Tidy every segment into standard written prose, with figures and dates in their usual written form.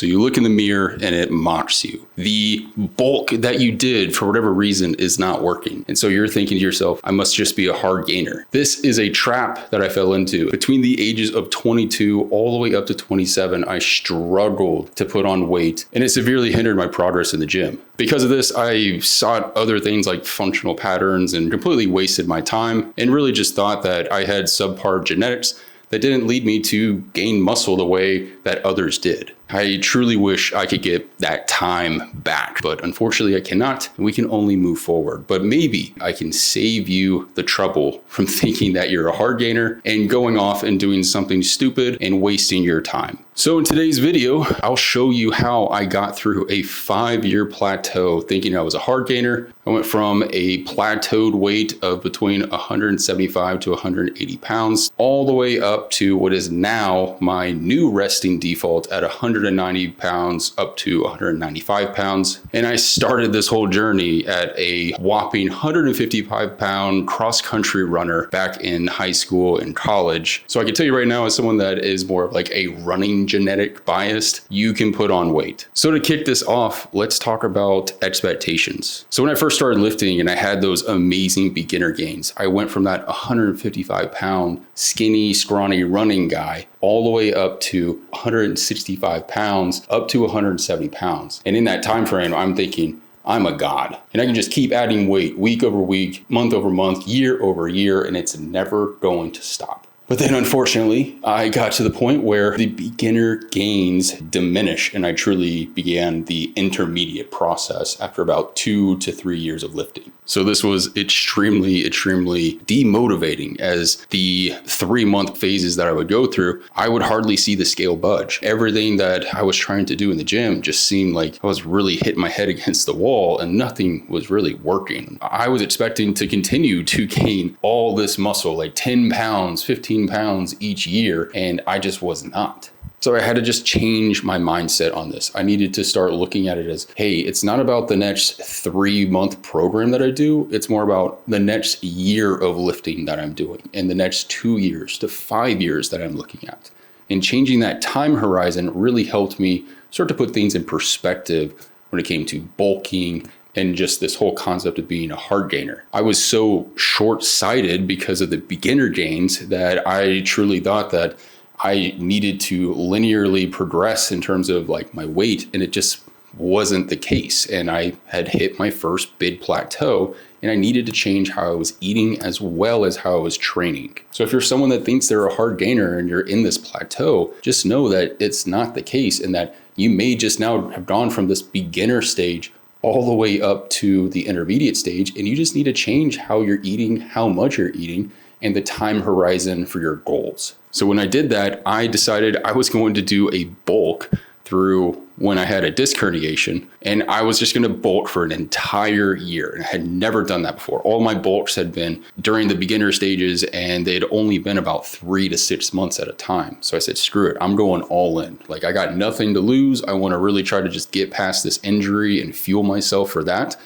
So you look in the mirror and it mocks you. The bulk that you did for whatever reason is not working. And so you're thinking to yourself, I must just be a hard gainer. This is a trap that I fell into. Between the ages of 22 all the way up to 27, I struggled to put on weight, and it severely hindered my progress in the gym. Because of this, I sought other things like functional patterns and completely wasted my time, and really just thought that I had subpar genetics that didn't lead me to gain muscle the way that others did. I truly wish I could get that time back, but unfortunately I cannot, and we can only move forward. But maybe I can save you the trouble from thinking that you're a hard gainer and going off and doing something stupid and wasting your time. So in today's video, I'll show you how I got through a 5-year plateau thinking I was a hard gainer. I went from a plateaued weight of between 175 to 180 pounds, all the way up to what is now my new resting default at 190 pounds up to 195 pounds. And I started this whole journey at a whopping 155 pound cross-country runner back in high school and college. So I can tell you right now, as someone that is more of like a running genetic biased, you can put on weight. So to kick this off, let's talk about expectations. So when I first started lifting and I had those amazing beginner gains, I went from that 155 pound skinny, scrawny running guy all the way up to 165 pounds, up to 170 pounds. And in that time frame, I'm thinking, I'm a god. And I can just keep adding weight week over week, month over month, year over year, and it's never going to stop. But then unfortunately, I got to the point where the beginner gains diminish, and I truly began the intermediate process after about 2 to 3 years of lifting. So this was extremely demotivating, as the 3-month phases that I would go through, I would hardly see the scale budge. Everything that I was trying to do in the gym just seemed like I was really hitting my head against the wall and nothing was really working. I was expecting to continue to gain all this muscle, like 10 pounds, 15 pounds each year, and I just was not. So I had to just change my mindset on this. I needed to start looking at it as, hey, it's not about the next 3-month program that I do. It's more about the next year of lifting that I'm doing and the next 2 years to 5 years that I'm looking at. And changing that time horizon really helped me start to put things in perspective when it came to bulking and just this whole concept of being a hard gainer. I was so short-sighted because of the beginner gains that I truly thought that I needed to linearly progress in terms of like my weight, and it just wasn't the case. And I had hit my first big plateau, and I needed to change how I was eating as well as how I was training. So if you're someone that thinks they're a hard gainer and you're in this plateau, just know that it's not the case, and that you may just now have gone from this beginner stage all the way up to the intermediate stage, and you just need to change how you're eating, how much you're eating, and the time horizon for your goals. So when I did that, I decided I was going to do a bulk through when I had a disc herniation, and I was just going to bulk for an entire year. And I had never done that before. All my bulks had been during the beginner stages, and they'd only been about 3 to 6 months at a time. So I said, screw it, I'm going all in. Like, I got nothing to lose. I want to really try to just get past this injury and fuel myself for that.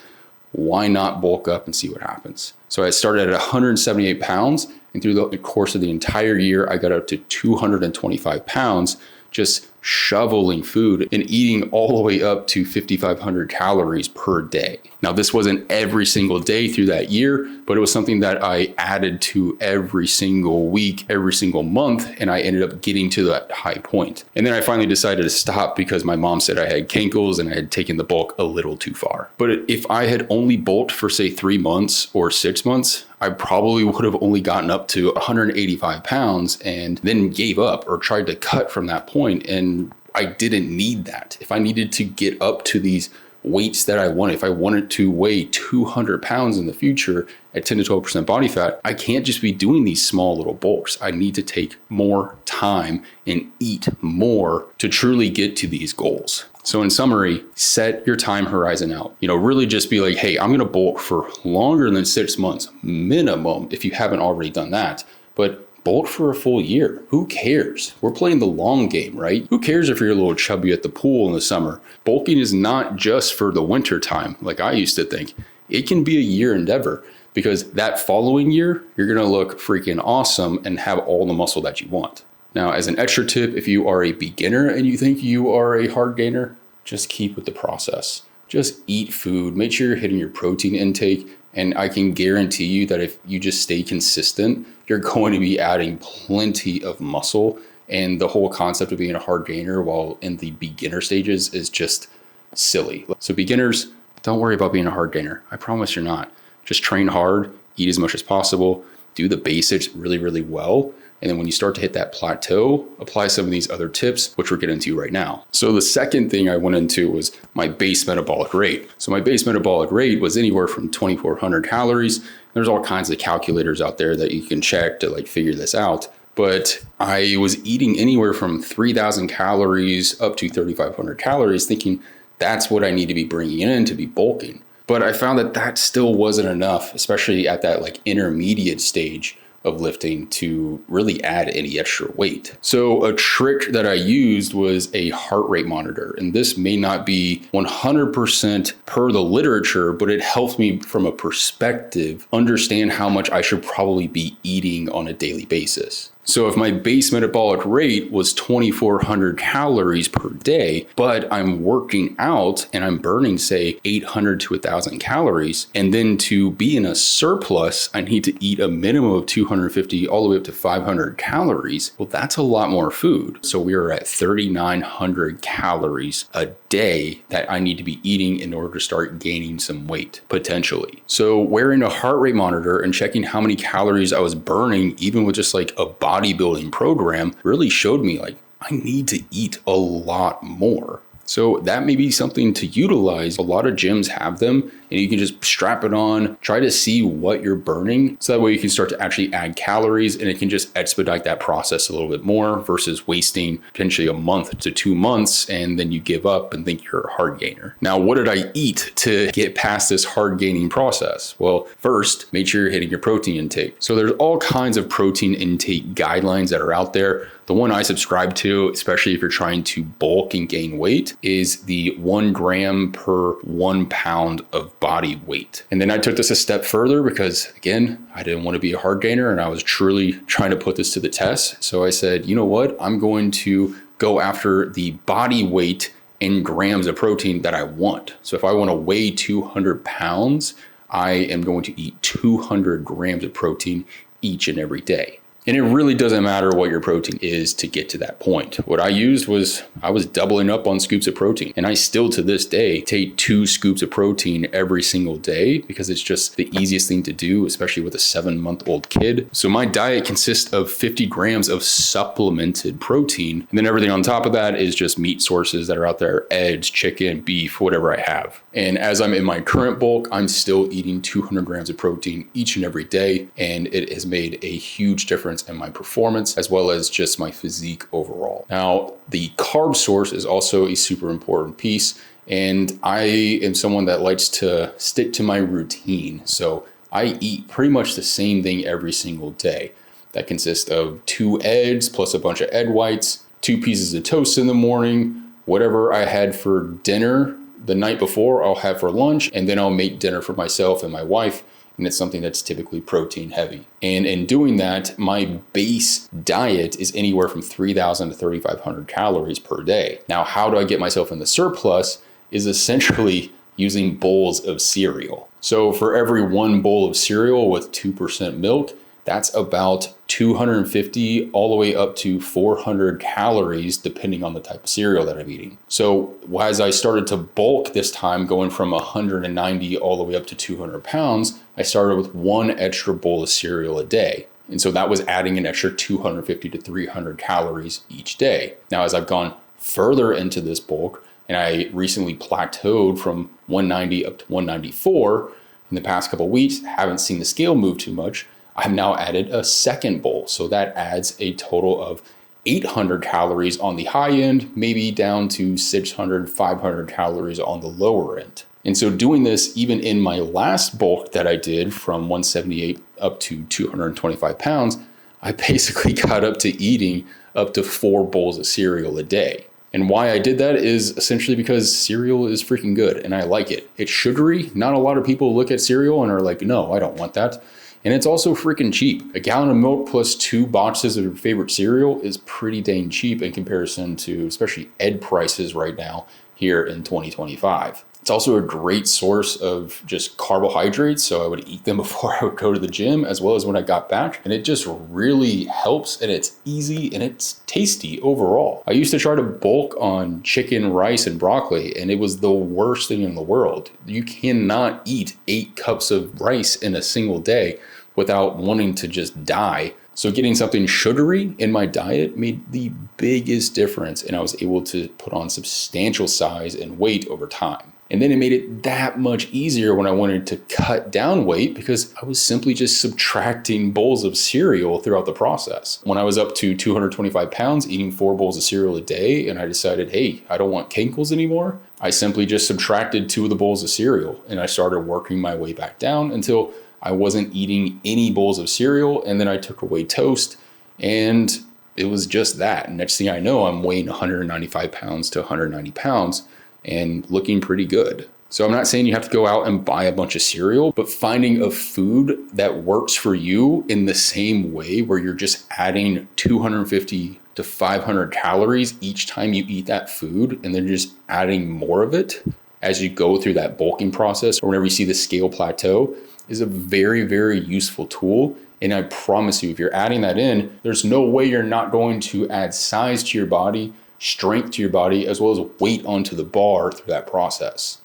Why not bulk up and see what happens? So I started at 178 pounds, and through the course of the entire year, I got up to 225 pounds, just shoveling food and eating all the way up to 5,500 calories per day. Now, this wasn't every single day through that year, but it was something that I added to every single week, every single month, and I ended up getting to that high point. And then I finally decided to stop because my mom said I had cankles and I had taken the bulk a little too far. But if I had only bulked for say 3 months or 6 months, I probably would have only gotten up to 185 pounds and then gave up or tried to cut from that point. And I didn't need that. If I needed to get up to these weights that I wanted, if I wanted to weigh 200 pounds in the future at 10 to 12% body fat, I can't just be doing these small little bulks. I need to take more time and eat more to truly get to these goals. So in summary, set your time horizon out. Really just be like, hey, I'm going to bulk for longer than 6 months minimum if you haven't already done that. But bulk for a full year. Who cares? We're playing the long game, right? Who cares if you're a little chubby at the pool in the summer? Bulking is not just for the winter time, like I used to think. It can be a year endeavor, because that following year, you're going to look freaking awesome and have all the muscle that you want. Now, as an extra tip, if you are a beginner and you think you are a hard gainer, just keep with the process. Just eat food, make sure you're hitting your protein intake, and I can guarantee you that if you just stay consistent, you're going to be adding plenty of muscle. And the whole concept of being a hard gainer while in the beginner stages is just silly. So beginners, don't worry about being a hard gainer. I promise you're not. Just train hard, eat as much as possible, do the basics really, really well. And then when you start to hit that plateau, apply some of these other tips, which we're getting into right now. So the second thing I went into was my base metabolic rate. So my base metabolic rate was anywhere from 2,400 calories. There's all kinds of calculators out there that you can check to like figure this out. But I was eating anywhere from 3,000 calories up to 3,500 calories, thinking that's what I need to be bringing in to be bulking. But I found that that still wasn't enough, especially at that like intermediate stage of lifting to really add any extra weight. So a trick that I used was a heart rate monitor. And this may not be 100% per the literature, but it helps me from a perspective understand how much I should probably be eating on a daily basis. So if my base metabolic rate was 2,400 calories per day, but I'm working out and I'm burning, say, 800 to 1,000 calories, and then to be in a surplus, I need to eat a minimum of 250 all the way up to 500 calories. Well, that's a lot more food. So we are at 3,900 calories a day that I need to be eating in order to start gaining some weight, potentially. So wearing a heart rate monitor and checking how many calories I was burning, even with just like a bodybuilding program, really showed me like I need to eat a lot more. So that may be something to utilize. A lot of gyms have them and you can just strap it on, try to see what you're burning. So that way you can start to actually add calories and it can just expedite that process a little bit more versus wasting potentially a month to 2 months and then you give up and think you're a hard gainer. Now, what did I eat to get past this hard gaining process? Well, first, make sure you're hitting your protein intake. So there's all kinds of protein intake guidelines that are out there. The one I subscribe to, especially if you're trying to bulk and gain weight, is the 1 gram per 1 pound of body weight. And then I took this a step further because, again, I didn't want to be a hard gainer and I was truly trying to put this to the test. So I said, you know what? I'm going to go after the body weight in grams of protein that I want. So if I want to weigh 200 pounds, I am going to eat 200 grams of protein each and every day. And it really doesn't matter what your protein is to get to that point. What I used was I was doubling up on scoops of protein. And I still to this day take 2 scoops of protein every single day because it's just the easiest thing to do, especially with a 7-month-old kid. So my diet consists of 50 grams of supplemented protein. And then everything on top of that is just meat sources that are out there, eggs, chicken, beef, whatever I have. And as I'm in my current bulk, I'm still eating 200 grams of protein each and every day. And it has made a huge difference in my performance as well as just my physique overall. Now, the carb source is also a super important piece. And I am someone that likes to stick to my routine. So I eat pretty much the same thing every single day. That consists of 2 eggs plus a bunch of egg whites, 2 pieces of toast in the morning, whatever I had for dinner the night before, I'll have for lunch, and then I'll make dinner for myself and my wife. And it's something that's typically protein heavy. And in doing that, my base diet is anywhere from 3,000 to 3,500 calories per day. Now, how do I get myself in the surplus is essentially using bowls of cereal. So for every 1 bowl of cereal with 2% milk, that's about 250 all the way up to 400 calories, depending on the type of cereal that I'm eating. So as I started to bulk this time, going from 190 all the way up to 200 pounds, I started with 1 extra bowl of cereal a day. And so that was adding an extra 250 to 300 calories each day. Now, as I've gone further into this bulk, and I recently plateaued from 190 up to 194 in the past couple of weeks, haven't seen the scale move too much, I've now added a second bowl. So that adds a total of 800 calories on the high end, maybe down to 600, 500 calories on the lower end. And so doing this, even in my last bulk that I did from 178 up to 225 pounds, I basically got up to eating up to 4 bowls of cereal a day. And why I did that is essentially because cereal is freaking good and I like it. It's sugary. Not a lot of people look at cereal and are like, no, I don't want that. And it's also freaking cheap. A gallon of milk plus 2 boxes of your favorite cereal is pretty dang cheap in comparison to especially egg prices right now here in 2025. It's also a great source of just carbohydrates, so I would eat them before I would go to the gym as well as when I got back, and it just really helps, and it's easy and it's tasty overall. I used to try to bulk on chicken, rice, and broccoli, and it was the worst thing in the world. You cannot eat 8 cups of rice in a single day without wanting to just die. So getting something sugary in my diet made the biggest difference, and I was able to put on substantial size and weight over time. And then it made it that much easier when I wanted to cut down weight because I was simply just subtracting bowls of cereal throughout the process. When I was up to 225 pounds, eating 4 bowls of cereal a day, and I decided, hey, I don't want Kinkles anymore, I simply just subtracted 2 of the bowls of cereal, and I started working my way back down until I wasn't eating any bowls of cereal, and then I took away toast, and it was just that. Next thing I know, I'm weighing 195 pounds to 190 pounds and looking pretty good. So I'm not saying you have to go out and buy a bunch of cereal, but finding a food that works for you in the same way where you're just adding 250 to 500 calories each time you eat that food, and then just adding more of it as you go through that bulking process or whenever you see the scale plateau is a very, very useful tool. And I promise you, if you're adding that in, there's no way you're not going to add size to your body, strength to your body, as well as weight onto the bar through that process.